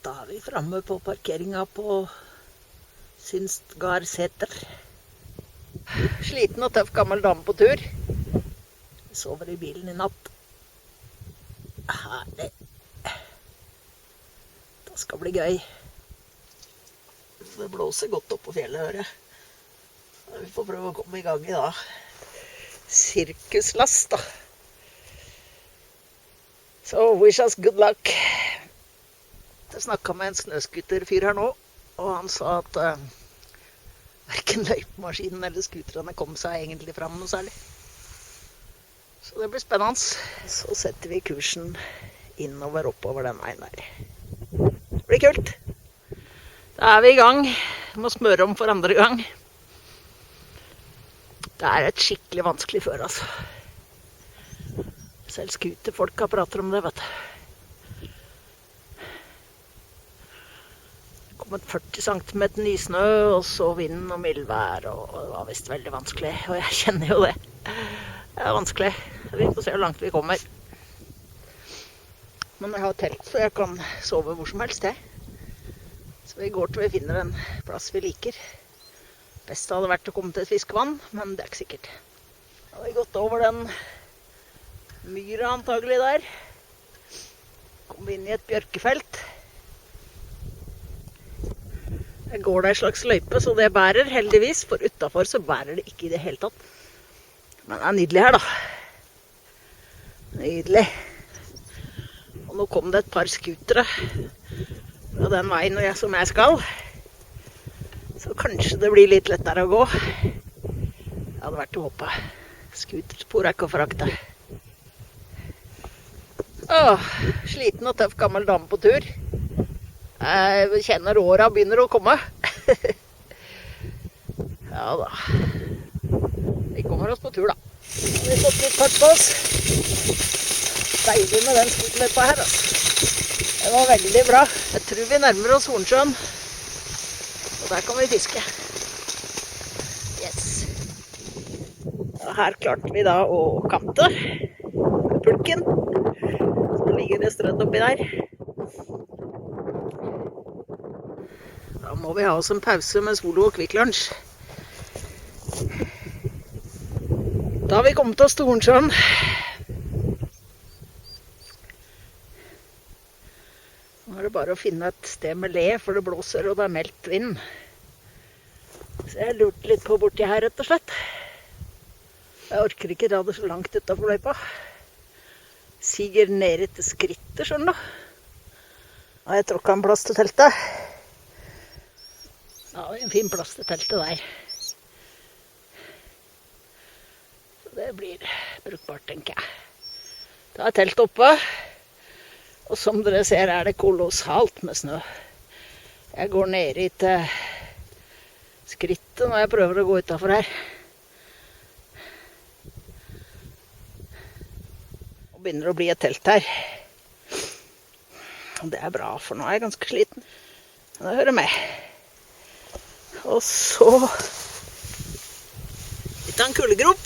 Da er vi framme på parkeringen på Synstgardseter. Sliten og tøff gammel dame på tur. Jeg sover i bilen i natt. Herlig. Det skal bli gøy. Det blåser godt opp på fjellet, hører jeg. Vi får prøve å komme i gang i dag. Sirkuslast, da. So, wish us good luck. Jeg snakket med en snøskuterfyr her nå, og han sa at hverken løypemaskinen eller skuterne kom seg egentlig fram noe særlig. Så det blir spennende. Så setter vi kursen innover oppover den veien der. Det blir kult. Da er vi i gang. Vi må smøre om for andre gang. Det er et skikkelig vanskelig før, altså. Selv skuterfolka prater om det, vet du. Kommet 40 cm nysnø, og så vind og mildvær, og det var visst veldig vanskelig. Og jeg kjenner jo det. Det er vanskelig. Vi får se hvor langt vi kommer. Men jeg har telt, så jeg kan sove hvor som helst, jeg. Så vi går til vi finner en plass vi liker. Best hadde vært å komme til et fiskevann, men det er ikke sikkert. Da har vi gått over den myra antagelig der. Kom inn i et bjørkefelt. Jeg går der en slags løype, så det bærer heldigvis, for utenfor så bærer det ikke i det hele tatt. Men det er nydelig her, da. Nydelig. Og nå kom det et par skutere fra den veien som jeg skal. Så kanskje det blir litt lettere å gå. Det hadde vært å håpe. Skuterspor er ikke å forakte. Sliten og tøff gammel dame på tur. Jeg kjenner åra begynner å komme. Ja da. Vi kommer oss på tur, da. Vi har fått litt fart på oss. Deilig med den skuterløypa her, altså. Det var veldig bra. Jeg tror vi nærmer oss Hornsjøen. Og der kan vi fiske. Yes. Og her klarte vi da å kante pulken. Så ligger det strødd oppi der. Da må vi ha oss en pause med Solo og Kvikk Lunsj. Da har vi kommet oss til Hornsjøen. Nå er det bare å finne et sted med le, for det blåser og det er meldt vind. Så jeg lurte litt på borti her, rett og slett. Jeg orker ikke dra det så langt utenfor løypa. Siger ned etter skrittet, skjønner du. Da har jeg tråkket en plass til teltet. Ja, det er en fin plass til teltet der. Så det blir brukbart, tenker jeg. Da er teltet oppe. Og som dere ser er det kolossalt med snø. Jeg går ned i til skrittet når jeg prøver å gå utenfor her. Og begynner å bli et telt her. Og det er bra, for nå er jeg ganske sliten. Men det hører med. Og så litt av en kuldegrop.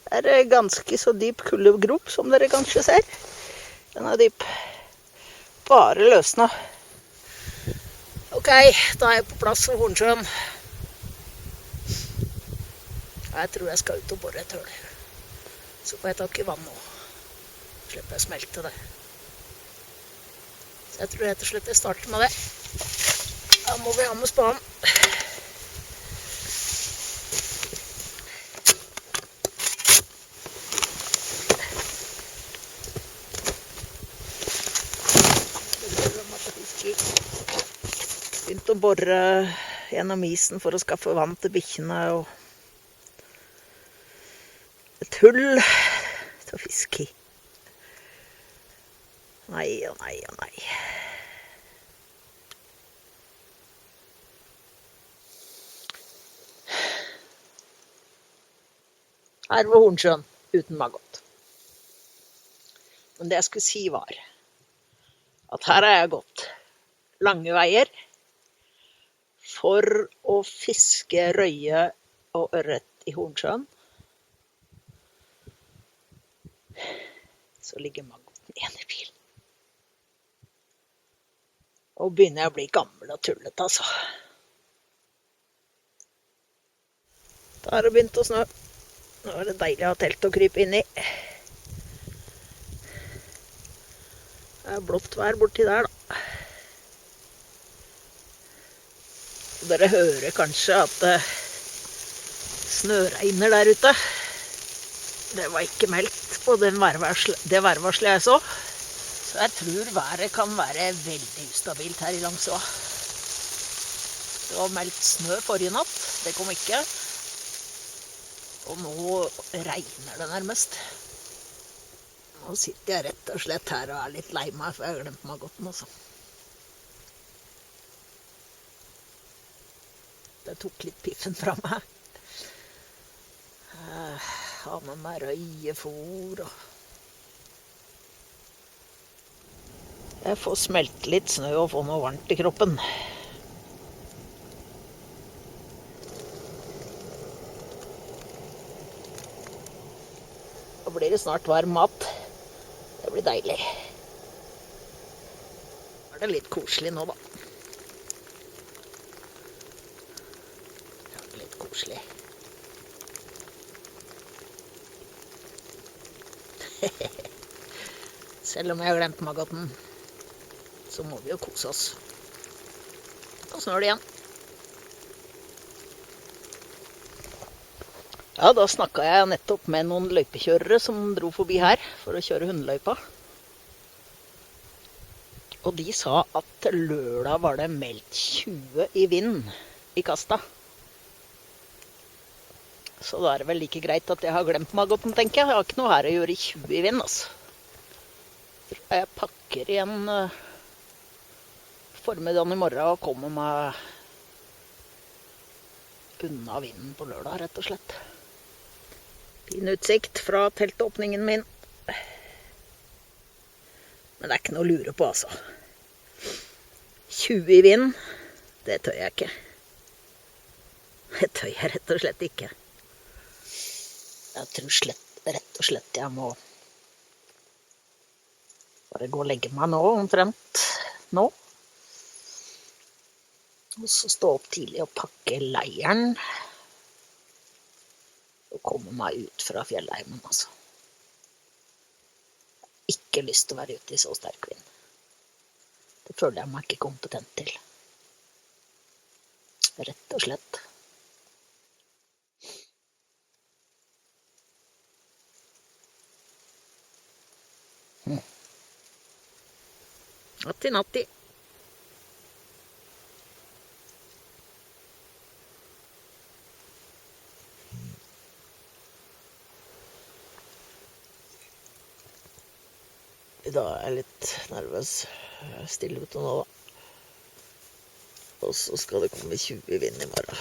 Det er ganske så dyp kuldegrop, som dere kanskje ser. Den er dyp. Bare løsna. Ok, da er jeg på plass ved Hornsjøen. Jeg tror jeg skal ut og bore et høl. Så får jeg tak i vann nå. Slipper jeg smelte det. Så jeg tror rett og slett jeg starter med det. Da må vi ha med spaden. Begynte å borre gjennom isen for å skaffe vann til bikkjene og et hull til å fiske i. Nei og nei og nei. Her var Hornsjøen uten maggot. Men det jeg skulle si var at her har jeg gått lange veier for å fiske røye og ørret i Hornsjøen. Så ligger maggoten igjen i bilen. Og begynner jeg å bli gammel og tullet, altså. Da har det begynt å snø. Nå er det deilig å ha telt å krype inn i. Det er blått vær borti der, da. Dere hører kanskje at det snøregner der ute. Det var ikke meldt på det værvarselet jeg så. Så jeg tror været kan være veldig ustabilt her i Langsua. Det var meldt snø forrige natt. Det kom ikke. Og nå regner det nærmest. Nå sitter jeg rett og slett her og er litt lei meg, for jeg har glemt maggoten også. Det tok litt piffen fra meg. Ha med meg røyefôr og... Jeg får smelte litt snø og få noe varmt i kroppen. Da blir det snart varm mat. Det blir deilig. Nå er det litt koselig nå, da. Ja, litt koselig. Selv om jeg har glemt maggoten, så må vi jo kose oss. Nå snør det igjen. Ja, da snakket jeg nettopp med noen løypekjørere som dro forbi her for å kjøre hundeløypa. Og de sa at til lørdag var det meldt 20 i vind i kasta. Så da er det vel like greit at jeg har glemt maggoten, tenker jeg. Jeg har ikke noe her å gjøre i 20 i vind, altså. Jeg pakker igjen formiddagen i morgen og kommer meg unna vinden på lørdag, rett og slett. Fin utsikt fra teltåpningen min. Men det er ikke noe å lure på, altså. 20 i vind, det tør jeg ikke. Det tør jeg rett og slett ikke. Jeg tror rett og slett jeg må bare gå og legge meg nå, omtrent nå. Og så stå opp tidlig og pakke leiren. Og komme meg ut fra fjellheimen, altså. Ikke lyst til å være ute i så sterk vind. Det føler jeg meg ikke kompetent til. Rett og slett. Natti, natti. I dag er jeg litt nervøs. Jeg er stille ute nå, da. Og så skal det komme 20 i vind i morgen.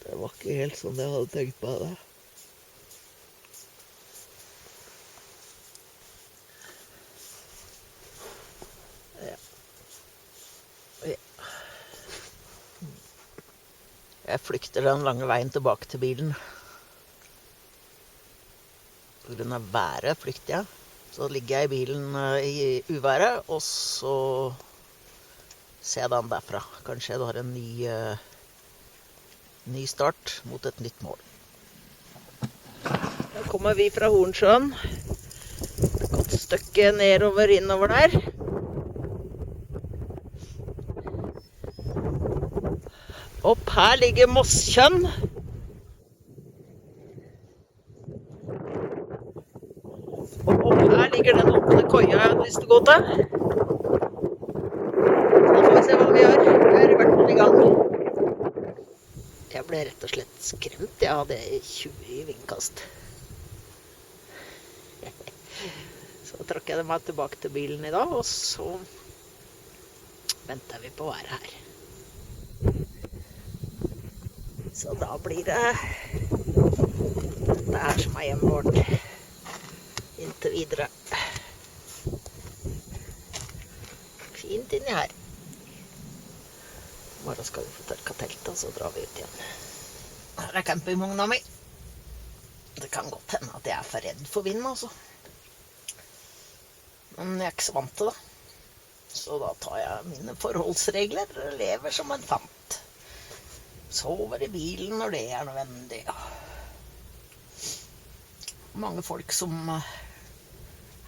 Det var ikke helt sånn jeg hadde tenkt på det. Jeg flykter den lange veien tilbake til bilen. På grunn av været flykter jeg. Så ligger jeg i bilen i uværet, og så ser jeg den derfra. Kanskje jeg har en ny start mot et nytt mål. Da kommer vi fra Hornsjøen. Et godt stykke nedover, innover der. Opp her ligger Mosskjønn. Og opp her ligger den åpne koia jeg hadde lyst til å gå til. Da får vi se hva vi gjør. Jeg er i hvert fall i gang. Jeg ble rett og slett skremt. Jeg hadde 20 i vindkast. Så trakk jeg meg tilbake til bilen i dag, og så venter vi på å være her. Så da blir det dette her som er hjemmet vårt inntil videre. Fint inni her. I morgen skal vi få tørka teltet, og så drar vi ut igjen. Her er campingvogna mi. Det kan godt hende at jeg er for redd for vind, altså. Men jeg er ikke så vant til det. Så da tar jeg mine forholdsregler og lever som en fant. Sover i bilen når det er nødvendig. Mange folk som er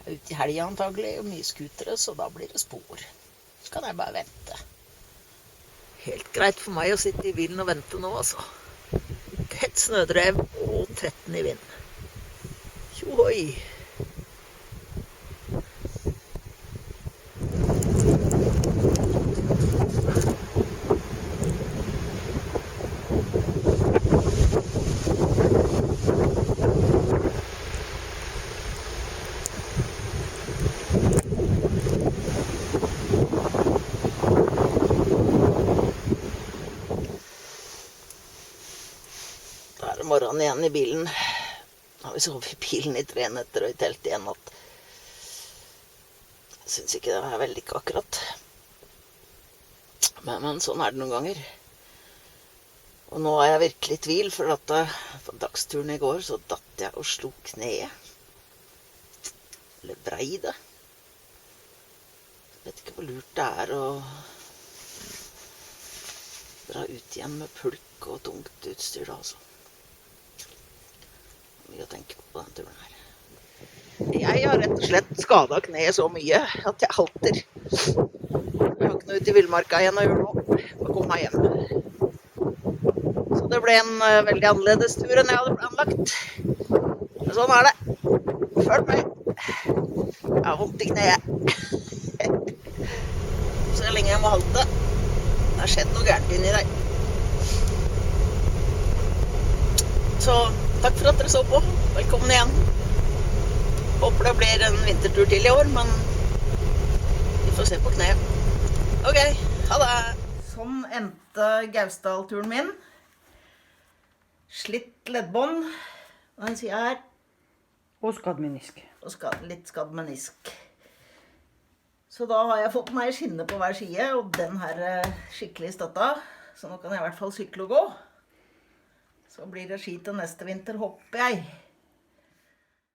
ute i helga antagelig, og mye skutere, så da blir det spor. Så kan jeg bare vente. Helt greit for meg å sitte i bilen og vente nå, altså. Tett snødrev og 13 i vind. Tjohoi! Da er det morgenen igjen i bilen. Nå har vi sovet i bilen i 3 netter og i telt i 1 natt. Jeg synes ikke det var veldig akkurat. Men sånn er det noen ganger. Og nå er jeg virkelig i tvil, for at på dagsturen i går så datt jeg og slo kneet. Eller brei det. Jeg vet ikke hvor lurt det er å dra ut igjen med pulk og tungt utstyr da, altså. Mye å tenke på den turen her. Jeg har rett og slett skadet kneet så mye at jeg halter. Jeg har ikke noe ute i villmarka igjen å gjøre nå. Må komme meg hjem. Så det ble en veldig annerledes tur enn jeg hadde planlagt. Men sånn er det. Følg med. Jeg har vondt i kneet. Så lenge jeg må halte. Det har skjedd noe gærent inni deg. Så takk for at dere så på. Velkommen igjen. Håper det blir en vintertur til i år, men vi får se på kneet. Ok, ha det! Sånn endte Gausdal-turen min. Slitt leddbånd. Hva den sier her? Og skadd menisk. Og litt skadd menisk. Så da har jeg fått meg skinne på hver side, og den her skikkelig støtta. Så nå kan jeg i hvert fall sykle og gå. Så blir det ski til neste vinter, håper jeg.